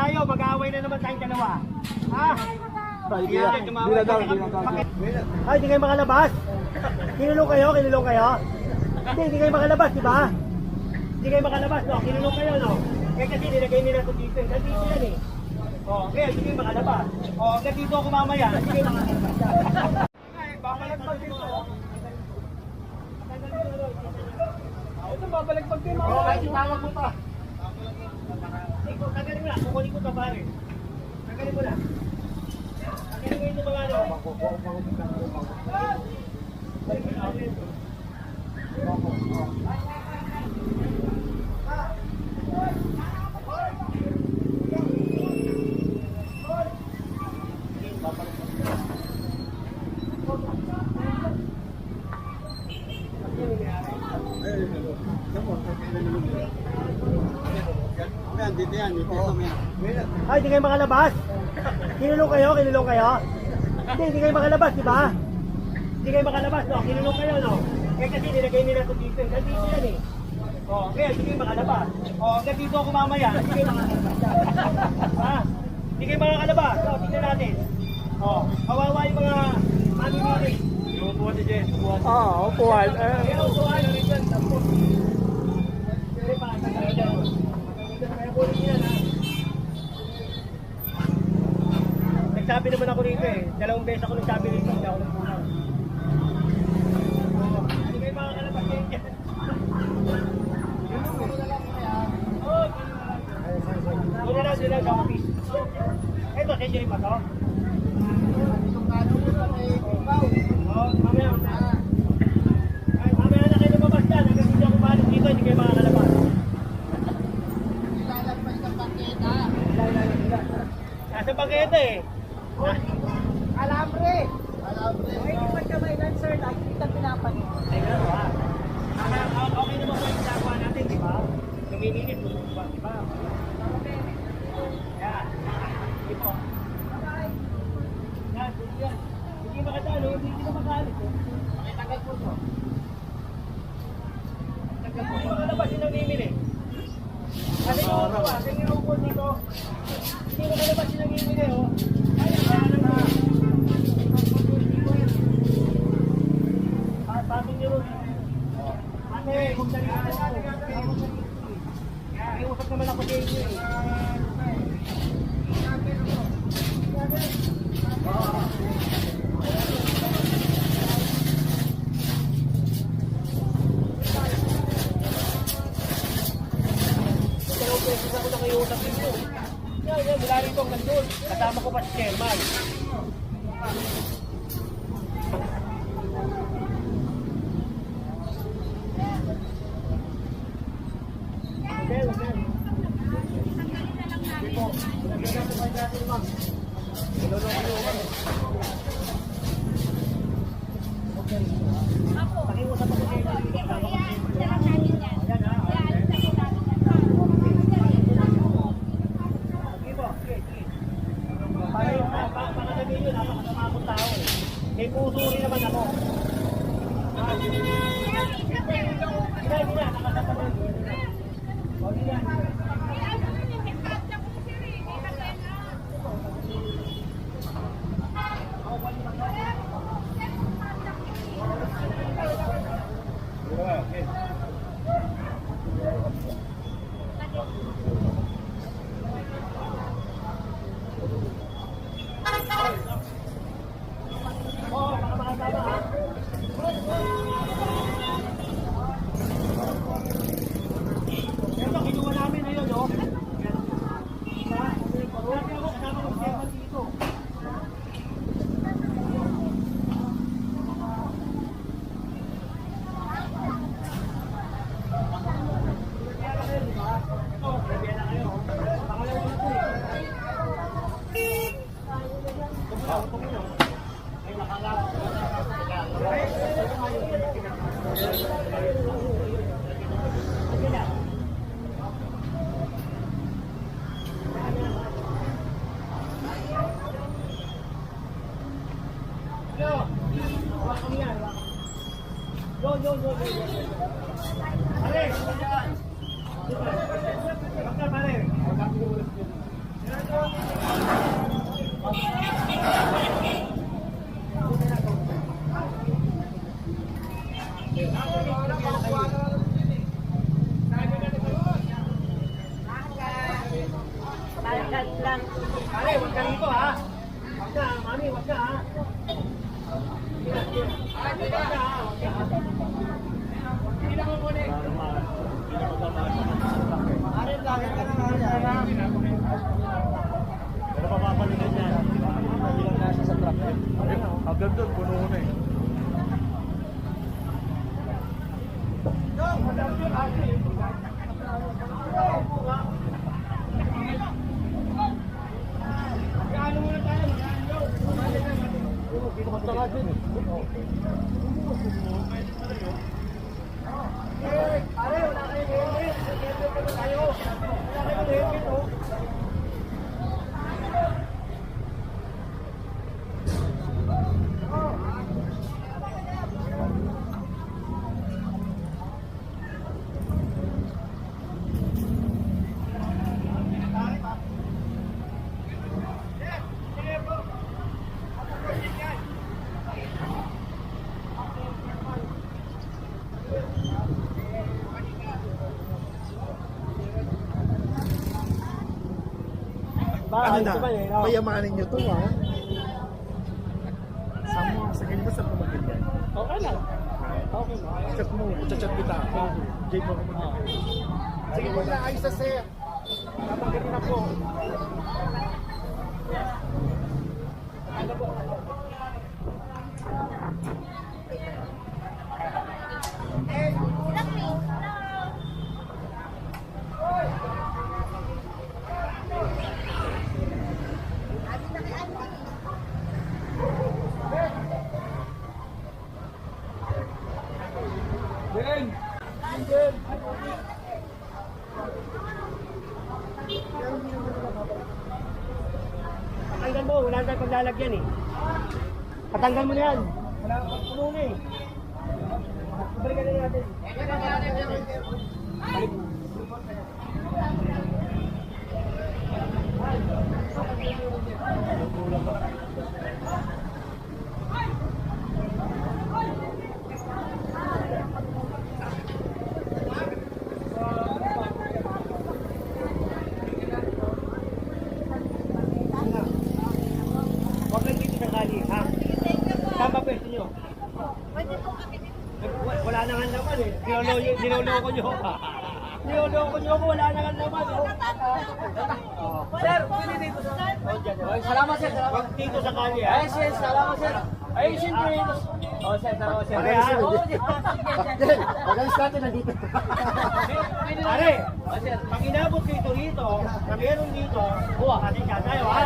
tayo, mag-aaway na naman tayong dalawa. Ha? Hindi na daw. Ay, hindi kayo makalabas. Kinulong kayo? Hindi kayo makalabas, di ba? Hindi kayo makalabas, no? Kinulong kayo, no? Kaya kasi nilagay nila ito dito. Nandito yan eh. Kaya hindi kayo makalabas. Hanggang dito ako mamaya, hindi kayo makalabas. Babalagpag dito. Ito, babalagpag kayo mamaya. Kahit itawag mo pa. Tagalin mo na, kukunin ko ka pare. Tagalin mo na. Tagalin mo ito mga ano. Ay, hindi kayo makalabas. Kinulong kayo? Hindi kayo makalabas, di ba? Hindi kayo makalabas, no? Kinulong kayo, no? Kaya kasi nilagay nila ito dito. Nandito yan eh. Kaya hindi kayo makalabas. Hanggang dito ako mamaya, hindi kayo makalabas. Ha? Hindi kayo makakalabas. Tingnan natin. Kawawa yung mga mamimili. Upuan si Jen. Upuan. Kaya upuan. Nagsabi naman ako rito eh. 2 beses ako nagsabi rito. Hindi ako nagpunan. Hindi kayo makakalabas kayo dyan. Doon na lang sa office. Ito, sensyo rin ba ito? Mamaya na kayo lumabas dyan. Hanggang hindi ako balik dito, hindi kayo makakalabas. Nasa bangketa eh. Alambre. Ay, di pa kamay lang, sir. Lagi kitang pinapanin. Ay, gano'n ba? Okay naman po yung ginagawa natin, di ba? Lumilinit, di ba? Yan. Hindi po. Yan, yan. Hindi makatalo, hindi ka makaalit. Pakitagal po ito. Tagal po ito. Makalabas yung namimili. Kasi yung upo, kasi yung upo dito. Hindi makalabas yung namimili, oh. Ay, kaya na. Sabi niyo rin. Ate, kung dali ka na. Kaya usap naman ako sa inyo eh. Dalawang beses ako nakiusap dito. Yan, mula rito hanggang doon. Kasama ko pa si Chairman. Pakiusap ako sa inyo. Para sabihin nyo, napakasama akong tao eh. Eh, pare, wala kayong helmet. Helmet naman tayo. Wala kayong helmet, oh. Ano na? Ito ba eh, no? Payamanin nyo to, ha? Sa ganyan sa pamagyan. Okay lang. Okay lang. Chat mo, chat kita. Jay mo ako. Sige, wala ayos sa sir. Tatanggalin ako. Patanggal mo, wala tayong paglalagyan eh. Patanggal mo na yan. Wala kang puno eh. Balikan na natin. Balik. Huwag lang dito sa kali, ha? Saan ba pwesto nyo? Wala nang naman eh. Niloloko nyo. Niloloko nyo ako, wala nang naman. Oh. Sir, pwede dito sa... Salamat sir, salamat. Huwag dito sa kali, ha? Ay, sir, salamat sir. Ay, siyempre. Oh, sir, salamat sir. Pare, ha? Magalis natin nandito. Pare, pag inabot ko ito rito, na meron dito, kasi ka tayo, ha?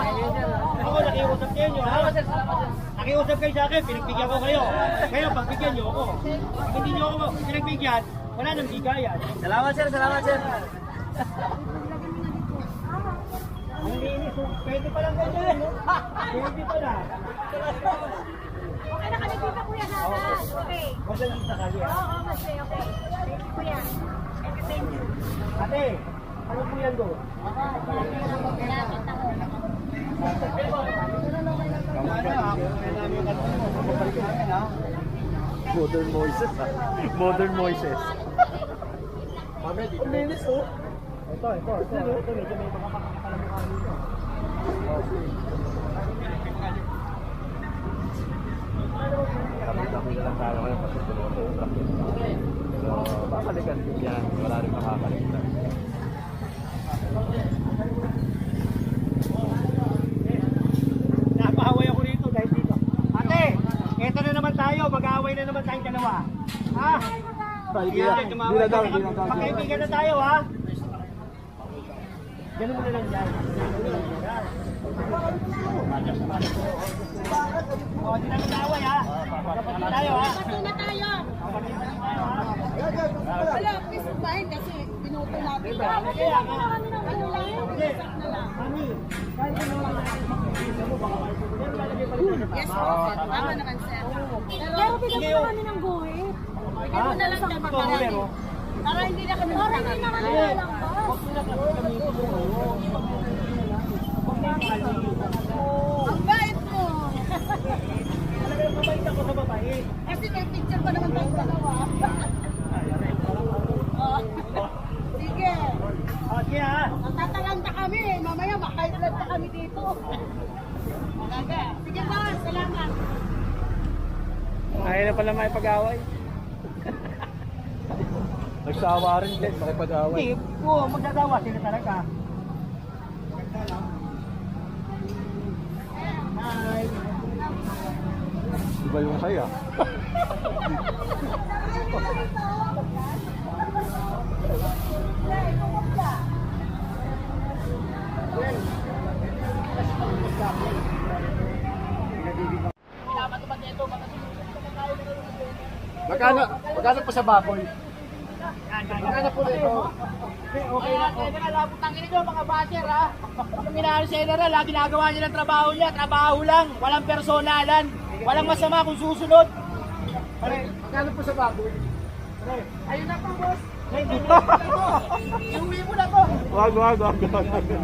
Ako nakiusap sa inyo, ha? Salamat sir, salamat sir. Nakiusap kayo sa akin, pinagbigyan ko kayo. Kaya pagbigyan nyo ako. Pag hindi nyo ako pinagbigyan, wala nang bigayan. Salamat sir, salamat sir. Ang linis, oh. Pwede pa lang ganyan, no? Pwede pa lang. Okay na kami dito, Kuya Hanas. Okay. Huwag lang dito sa kali, ha? Oo, mas okay. Thank you, Kuya. Thank you. Ate, ano po yan doon? Salamat ako. Modern Moises, ha? Modern Moises. Ang linis, oh. Ito, medyo may mga pakalamukha dito. Kami na lang tayo ngayon kasi tulungan ko yung truck. Pero babalikan din yan. Wala rin makakalimutan. Napahaway ako rito dahil dito. Ate, eto na naman tayo. Mag-aaway na naman tayong dalawa. Ha? Hindi na daw, hindi na daw. Magkaibigan na tayo, ha? Ganun mo na lang dyan. O, hindi na mag-aaway, ha? Magkapatid tayo, ha? Patuloy na tayo. Wala, please bahin kasi binuto natin. Kaya nga. Ano lang, Hindi. Mami, kahit ano lang natin makikita mo, baka pero lalagay pa rin sa Yes, tama. sir. Tama naman, sir. Pero bigyan mo kami ng guhit. Bigyan mo na lang ng pagkain. Para hindi na kami nalalangkas. Huwag mo na kasi gamitin mo ngayon. Huwag na kalimutan. Ang bait mo. Talagang mabait ako sa babae. Kasi may picture pa naman tayong dalawa. Oh. Sige. Okay, ha? Magtatalanta kami. Mamaya makailan pa kami dito. Talaga. Sige ba, salamat. Ayaw na pala may pag-away. Nagsawa rin din, makipag-away. Hindi, oo, magdadawa sila talaga. Hi. Iba yung saya. Magkano po sa baboy? Magkano po ito? Okay na po. Tangin nyo mga basher ha. Yung minahan si General ha, ginagawa niya ng trabaho niya. Trabaho lang, walang personalan. Walang masama kung susunod. Magkano po sa baboy? Ayun na po boss. Iuwi mo na to. Wag.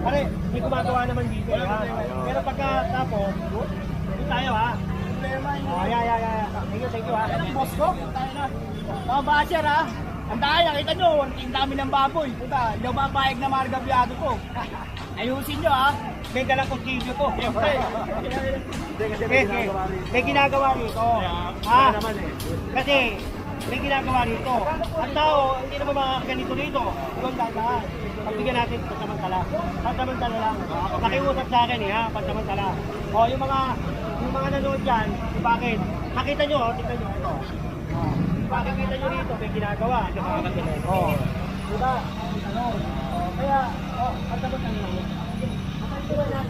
Pare, may gumagawa naman dito. Ha? Pero pagka tapos, doon tayo ha. Oh, yeah. Thank you ha. Boss ko, tayo na. Mga basher ha. Ang dahil, nakita nyo, ang dami ng baboy. Puta, hindi ako mapayag na margabyado ko. Ayusin nyo ha. May dalang kutsilyo to. May ginagawa rito. Ha? Kasi, may ginagawa rito. Ang tao, hindi naman mga ganito rito. Doon dadaan. Pagbigyan natin pansamantala. Pansamantala lang. Nakiusap sa akin ha, pansamantala. O, yung mga nanood dyan, bakit? Nakita nyo, tingnan nyo ito. Pakikita nyo rito, may ginagawa. O, diba? Kaya, pansamantala lang. Pansamantala lang.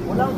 Walang,